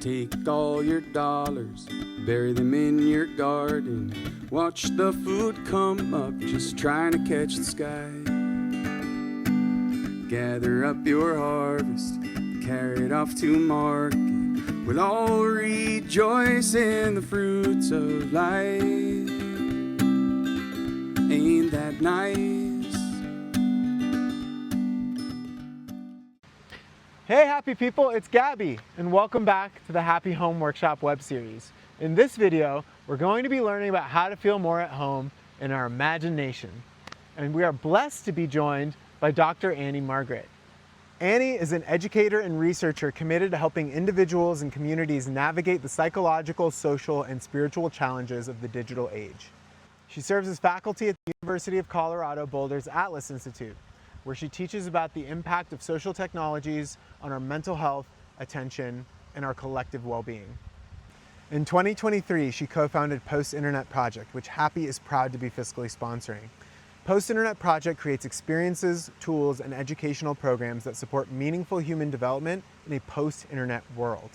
Take all your dollars, bury them in your garden. Watch the food come up, just trying to catch the sky. Gather up your harvest, carry it off to market. We'll all rejoice in the fruits of life. Ain't that nice? Hey happy people, it's Gabby, and welcome back to the Happi Home Workshop Web-series. In this video, we're going to be learning about how to feel more at home in our imagination. And we are blessed to be joined by Dr. Annie Margaret. Annie is an educator and researcher committed to helping individuals and communities navigate the psychological, social, and spiritual challenges of the digital age. She serves as faculty at the University of Colorado Boulder's Atlas Institute, where she teaches about the impact of social technologies on our mental health, attention, and our collective well-being. In 2023, she co-founded Post-Internet Project, which Happi is proud to be fiscally sponsoring. Post-Internet Project creates experiences, tools, and educational programs that support meaningful human development in a post-internet world.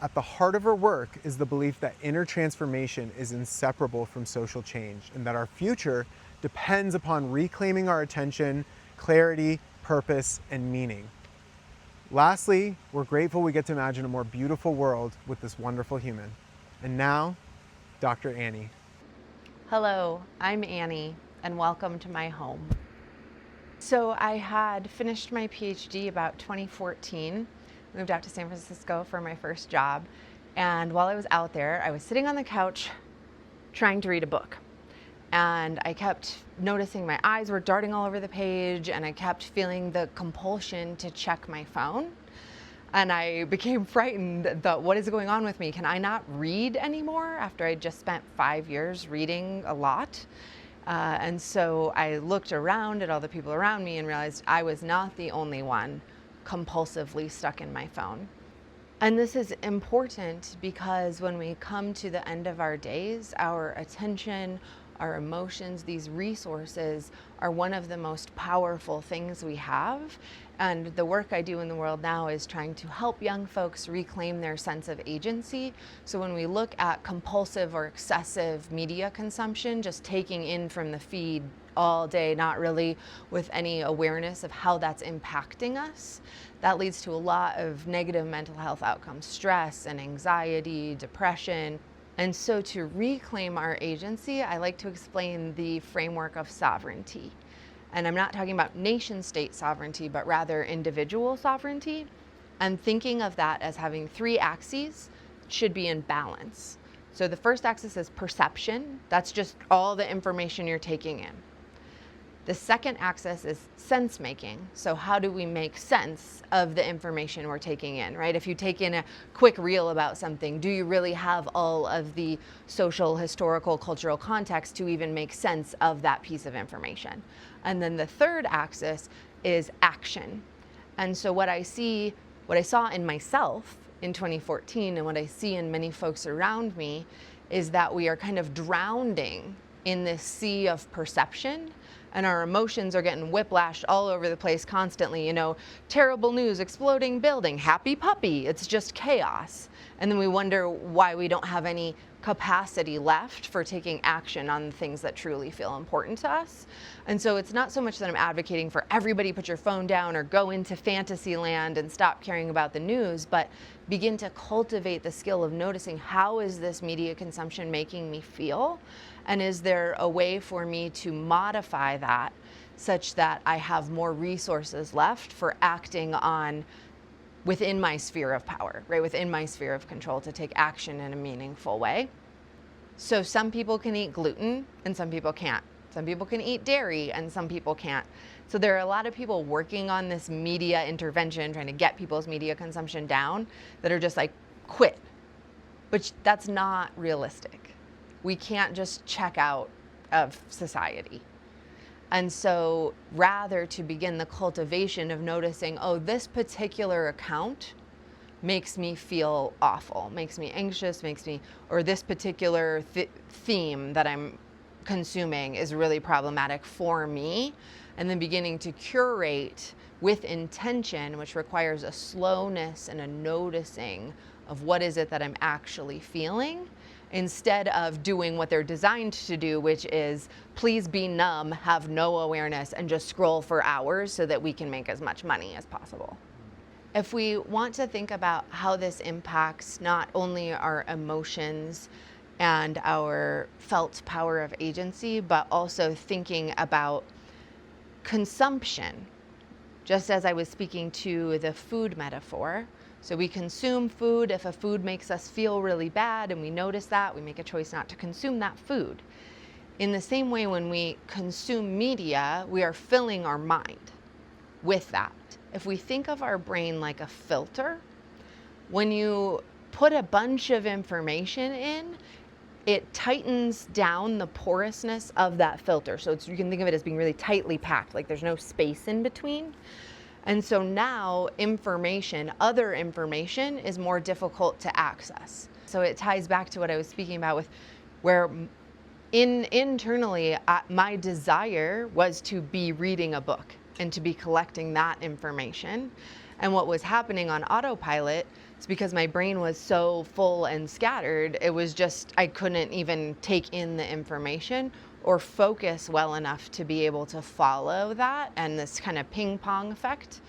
At the heart of her work is the belief that inner transformation is inseparable from social change, and that our future depends upon reclaiming our attention, clarity, purpose, and meaning. Lastly, we're grateful we get to imagine a more beautiful world with this wonderful human. And now, Dr. Annie. Hello, I'm Annie, and welcome to my home. So I had finished my PhD about 2014, moved out to San Francisco for my first job, and while I was out there, I was sitting on the couch trying to read a book. And I kept noticing my eyes were darting all over the page, and I kept feeling the compulsion to check my phone. And I became frightened that what is going on with me? Can I not read anymore after I just spent 5 years reading a lot? And so I looked around at all the people around me and realized I was not the only one compulsively stuck in my phone. And this is important because when we come to the end of our days, our attention, our emotions, these resources are one of the most powerful things we have. And the work I do in the world now is trying to help young folks reclaim their sense of agency. So when we look at compulsive or excessive media consumption, just taking in from the feed all day, not really with any awareness of how that's impacting us, that leads to a lot of negative mental health outcomes, stress and anxiety, depression. And so to reclaim our agency, I like to explain the framework of sovereignty. And I'm not talking about nation state sovereignty, but rather individual sovereignty. I'm thinking of that as having 3 axes should be in balance. So the first axis is perception. That's just all the information you're taking in. The second axis is sense making. So how do we make sense of the information we're taking in, right? If you take in a quick reel about something, do you really have all of the social, historical, cultural context to even make sense of that piece of information? And then the third axis is action. And so what I saw in myself in 2014 and what I see in many folks around me is that we are kind of drowning in this sea of perception, and our emotions are getting whiplashed all over the place constantly. You know, terrible news, exploding building, happy puppy, it's just chaos. And then we wonder why we don't have any capacity left for taking action on the things that truly feel important to us. And so it's not so much that I'm advocating for everybody put your phone down or go into fantasy land and stop caring about the news, but begin to cultivate the skill of noticing, how is this media consumption making me feel? And is there a way for me to modify that such that I have more resources left for acting on within my sphere of power, right? Within my sphere of control, to take action in a meaningful way. So some people can eat gluten and some people can't. Some people can eat dairy and some people can't. So there are a lot of people working on this media intervention, trying to get people's media consumption down, that are just like, quit. But that's not realistic. We can't just check out of society. And so rather to begin the cultivation of noticing, oh, this particular account makes me feel awful, makes me anxious, or this particular theme that I'm consuming is really problematic for me, and then beginning to curate with intention, which requires a slowness and a noticing of what is it that I'm actually feeling, instead of doing what they're designed to do, which is please be numb, have no awareness, and just scroll for hours so that we can make as much money as possible. If we want to think about how this impacts not only our emotions and our felt power of agency, but also thinking about consumption, just as I was speaking to the food metaphor. So we consume food. If a food makes us feel really bad and we notice that, we make a choice not to consume that food. In the same way, when we consume media, we are filling our mind with that. If we think of our brain like a filter, when you put a bunch of information in, it tightens down the porousness of that filter. So you can think of it as being really tightly packed, like there's no space in between. And so now information, other information, is more difficult to access. So it ties back to what I was speaking about with where internally my desire was to be reading a book and to be collecting that information. And what was happening on autopilot, it's because my brain was so full and scattered, it was just, I couldn't even take in the information or focus well enough to be able to follow that, and this kind of ping pong effect.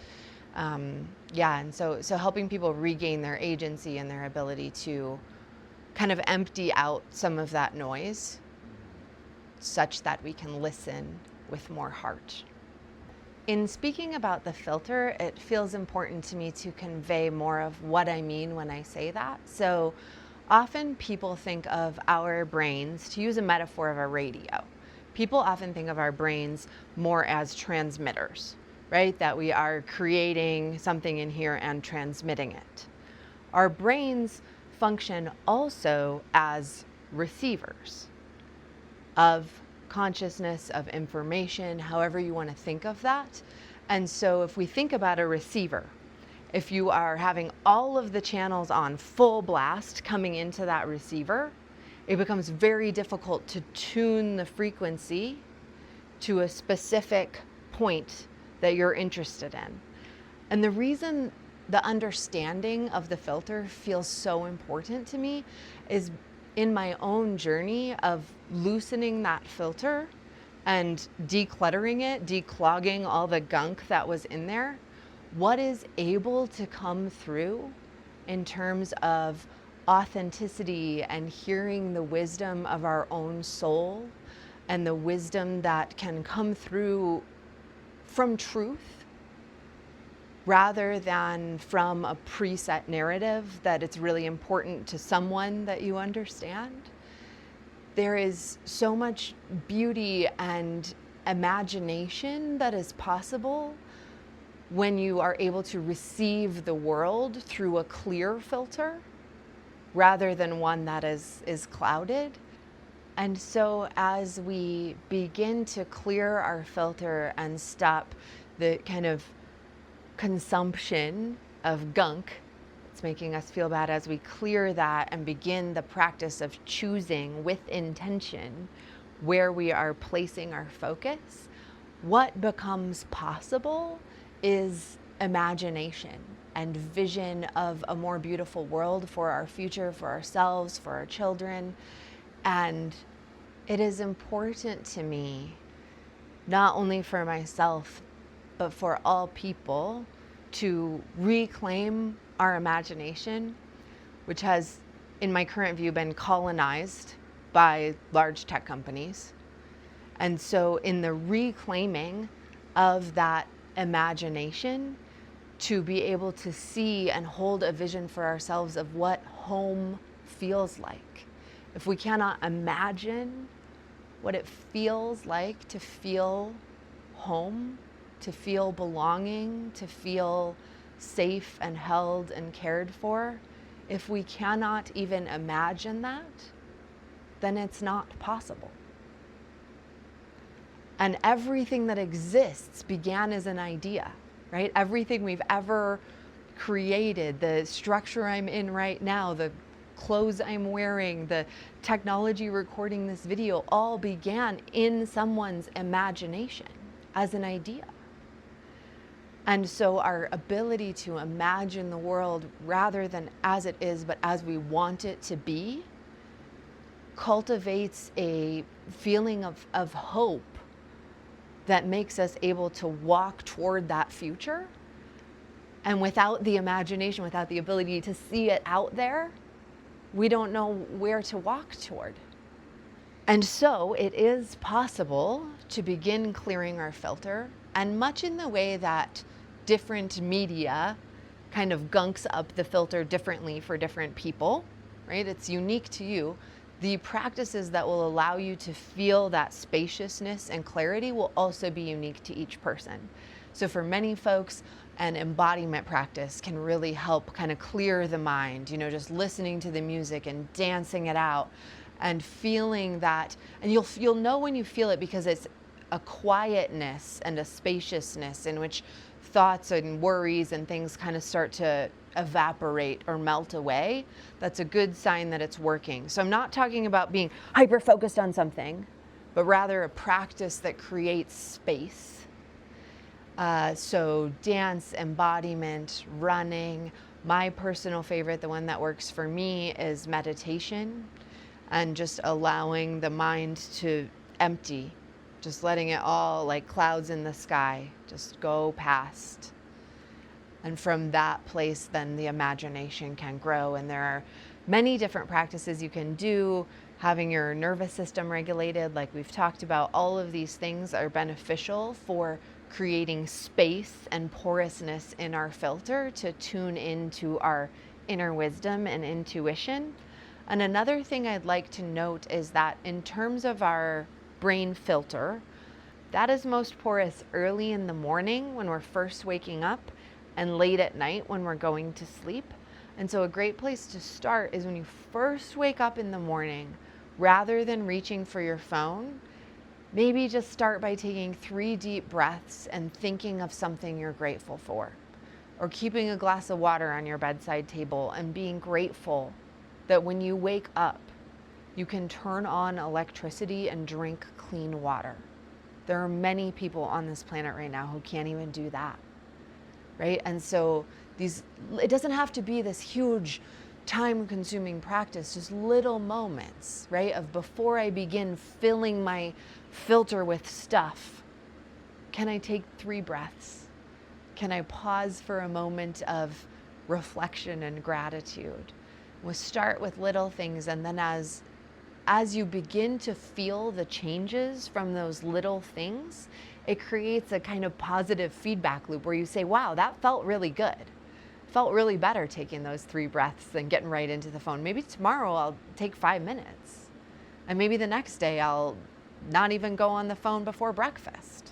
And so helping people regain their agency and their ability to kind of empty out some of that noise such that we can listen with more heart. In speaking about the filter, it feels important to me to convey more of what I mean when I say that. So often people think of our brains, to use a metaphor of a radio, people often think of our brains more as transmitters, right? That we are creating something in here and transmitting it. Our brains function also as receivers of consciousness, of information, however you want to think of that. And so if we think about a receiver, if you are having all of the channels on full blast coming into that receiver, it becomes very difficult to tune the frequency to a specific point that you're interested in. And the reason the understanding of the filter feels so important to me is in my own journey of loosening that filter and decluttering it, declogging all the gunk that was in there, what is able to come through in terms of authenticity and hearing the wisdom of our own soul and the wisdom that can come through from truth rather than from a preset narrative that it's really important to someone that you understand. There is so much beauty and imagination that is possible when you are able to receive the world through a clear filter rather than one that is clouded. And so as we begin to clear our filter and stop the kind of consumption of gunk that's making us feel bad, as we clear that and begin the practice of choosing with intention where we are placing our focus, what becomes possible is imagination and vision of a more beautiful world for our future, for ourselves, for our children. And it is important to me, not only for myself, but for all people, to reclaim our imagination, which has, in my current view, been colonized by large tech companies. And so in the reclaiming of that imagination, to be able to see and hold a vision for ourselves of what home feels like. If we cannot imagine what it feels like to feel home, to feel belonging, to feel safe and held and cared for, if we cannot even imagine that, then it's not possible. And everything that exists began as an idea, right? Everything we've ever created, the structure I'm in right now, the clothes I'm wearing, the technology recording this video, all began in someone's imagination as an idea. And so our ability to imagine the world rather than as it is, but as we want it to be, cultivates a feeling of hope that makes us able to walk toward that future. And without the imagination, without the ability to see it out there, we don't know where to walk toward. And so it is possible to begin clearing our filter, and much in the way that different media kind of gunks up the filter differently for different people, right? It's unique to you. The practices that will allow you to feel that spaciousness and clarity will also be unique to each person. So for many folks, an embodiment practice can really help kind of clear the mind, just listening to the music and dancing it out and feeling that. And you'll know when you feel it, because it's a quietness and a spaciousness in which thoughts and worries and things kind of start to evaporate or melt away. That's a good sign that it's working. So I'm not talking about being hyper focused on something, but rather a practice that creates space. So dance, embodiment, running. My personal favorite, the one that works for me, is meditation, and just allowing the mind to empty, just letting it all, like clouds in the sky, just go past. And from that place, then the imagination can grow. And there are many different practices you can do. Having your nervous system regulated, like we've talked about, all of these things are beneficial for creating space and porousness in our filter to tune into our inner wisdom and intuition. And another thing I'd like to note is that in terms of our brain filter, that is most porous early in the morning when we're first waking up, and late at night when we're going to sleep. And so a great place to start is when you first wake up in the morning, rather than reaching for your phone, maybe just start by taking 3 deep breaths and thinking of something you're grateful for, or keeping a glass of water on your bedside table and being grateful that when you wake up, you can turn on electricity and drink clean water. There are many people on this planet right now who can't even do that, right? And so it doesn't have to be this huge time-consuming practice, just little moments, right? Of before I begin filling my filter with stuff, can I take 3 breaths? Can I pause for a moment of reflection and gratitude? We'll start with little things, and then as you begin to feel the changes from those little things, it creates a kind of positive feedback loop where you say, wow, that felt really good. Felt really better taking those 3 breaths than getting right into the phone. Maybe tomorrow I'll take 5 minutes. And maybe the next day I'll not even go on the phone before breakfast.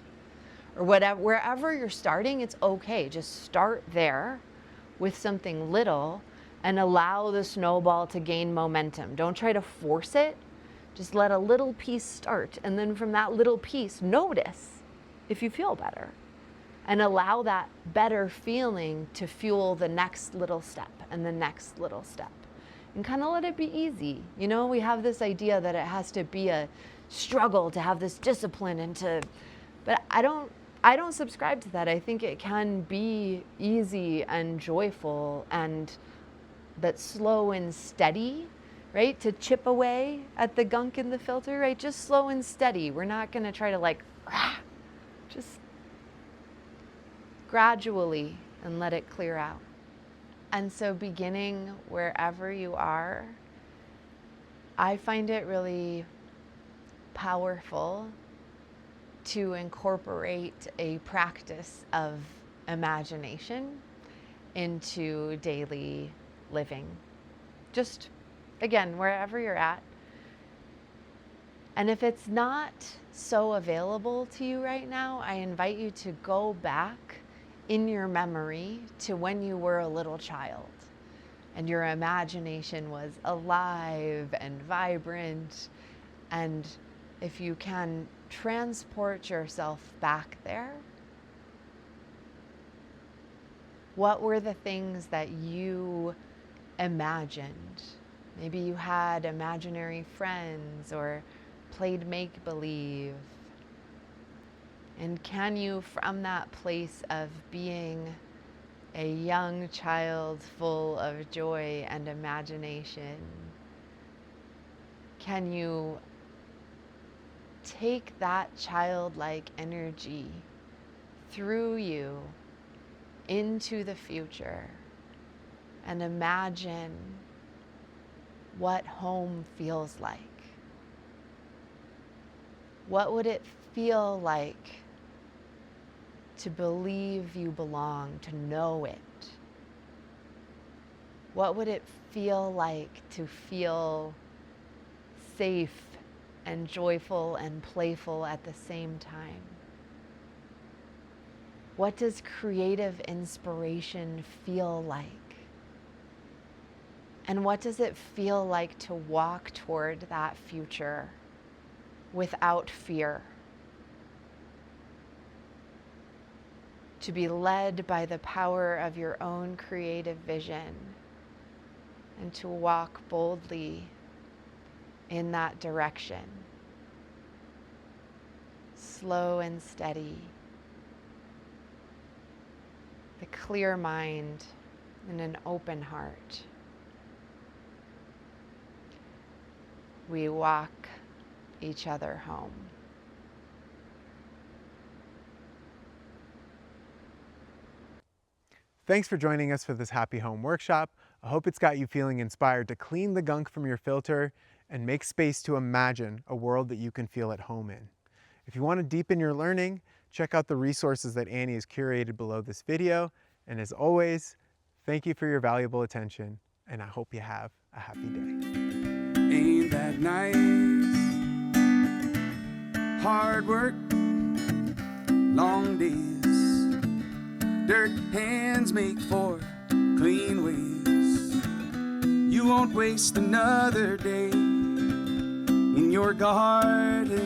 Or whatever, wherever you're starting, it's okay. Just start there with something little and allow the snowball to gain momentum. Don't try to force it. Just let a little piece start. And then from that little piece, notice if you feel better. And allow that better feeling to fuel the next little step and the next little step. And kind of let it be easy. We have this idea that it has to be a struggle to have this discipline but I don't subscribe to that. I think it can be easy and joyful, and that slow and steady, right? To chip away at the gunk in the filter, right? Just slow and steady. We're not going to try to just gradually and let it clear out. And so beginning wherever you are, I find it really powerful to incorporate a practice of imagination into daily living. Just, again, wherever you're at. And if it's not so available to you right now, I invite you to go back in your memory to when you were a little child and your imagination was alive and vibrant. And if you can transport yourself back there, what were the things that you imagined? Maybe you had imaginary friends or played make-believe. And can you, from that place of being a young child full of joy and imagination, can you take that childlike energy through you into the future and imagine what home feels like? What would it feel like to believe you belong, to know it? What would it feel like to feel safe and joyful and playful at the same time? What does creative inspiration feel like? And what does it feel like to walk toward that future without fear? To be led by the power of your own creative vision and to walk boldly in that direction. Slow and steady. The clear mind and an open heart. We walk each other home. Thanks for joining us for this Happi Home Workshop. I hope it's got you feeling inspired to clean the gunk from your filter and make space to imagine a world that you can feel at home in. If you want to deepen your learning, check out the resources that Annie has curated below this video. And as always, thank you for your valuable attention, and I hope you have a happy day. Ain't that nice? Hard work, long days. Dirt hands make for clean ways. You won't waste another day in your garden